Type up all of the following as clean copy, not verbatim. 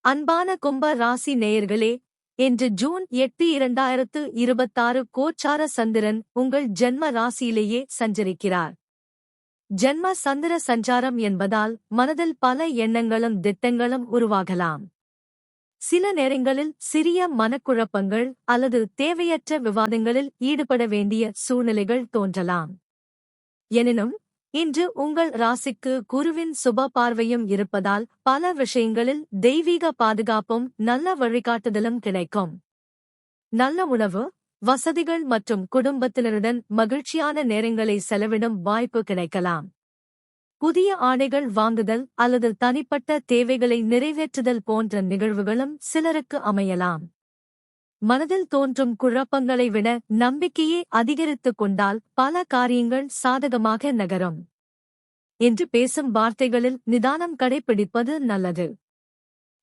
அன்பான கும்ப ராசி நேயர்களே, இன்று ஜூன் 8 2026 கோச்சார சந்திரன் உங்கள் ஜென்ம ராசியிலேயே சஞ்சரிக்கிறார். ஜென்ம சந்திர சஞ்சாரம் என்பதால் மனதில் பல எண்ணங்களும் திட்டங்களும் உருவாகலாம். சில நேரங்களில் சிறிய மனக்குழப்பங்கள் அல்லது தேவையற்ற விவாதங்களில் ஈடுபட வேண்டிய சூழ்நிலைகள் தோன்றலாம். எனினும் இன்று உங்கள் ராசிக்கு குருவின் சுப பார்வையும் இருப்பதால் பல விஷயங்களில் தெய்வீக பாதுகாப்பும் நல்ல வழிகாட்டுதலும் கிடைக்கும். நல்ல உணவு, வசதிகள் மற்றும் குடும்பத்தினருடன் மகிழ்ச்சியான நேரங்களை செலவிடும் வாய்ப்பு கிடைக்கலாம். புதிய ஆடைகள் வாங்குதல் அல்லது தனிப்பட்ட தேவைகளை நிறைவேற்றுதல் போன்ற நிகழ்வுகளும் சிலருக்கு அமையலாம். மனதில் தோன்றும் குழப்பங்களை விட நம்பிக்கையே அதிகரித்துக் கொண்டால் பல காரியங்கள் சாதகமாக நகரும். என்று பேசும் வார்த்தைகளில் நிதானம் கடைப்பிடிப்பது நல்லது.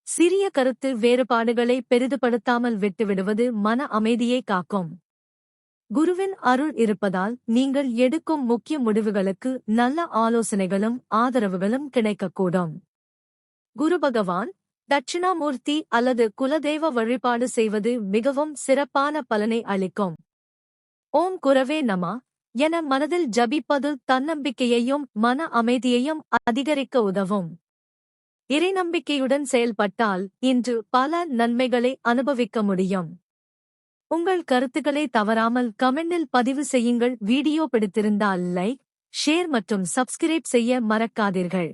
சிறிய கருத்து வேறுபாடுகளை பெரிதுபடுத்தாமல் விட்டுவிடுவது மன அமைதியை காக்கும். குருவின் அருள் இருப்பதால் நீங்கள் எடுக்கும் முக்கிய முடிவுகளுக்கு நல்ல ஆலோசனைகளும் ஆதரவுகளும் கிடைக்கக்கூடும். குரு பகவான், தட்சிணாமூர்த்தி அல்லது குலதெய்வ வழிபாடு செய்வது மிகவும் சிறப்பான பலனை அளிக்கும். ஓம் குரவே நம என மனதில் ஜபிப்பது தன்னம்பிக்கையையும் மன அமைதியையும் அதிகரிக்க உதவும். இறைநம்பிக்கையுடன் செயல்பட்டால் இன்று பல நன்மைகளை அனுபவிக்க முடியும். உங்கள் கருத்துக்களை தவறாமல் கமெண்டில் பதிவு செய்யுங்கள். வீடியோ பிடித்திருந்தால் லைக், ஷேர் மற்றும் சப்ஸ்கிரைப் செய்ய மறக்காதீர்கள்.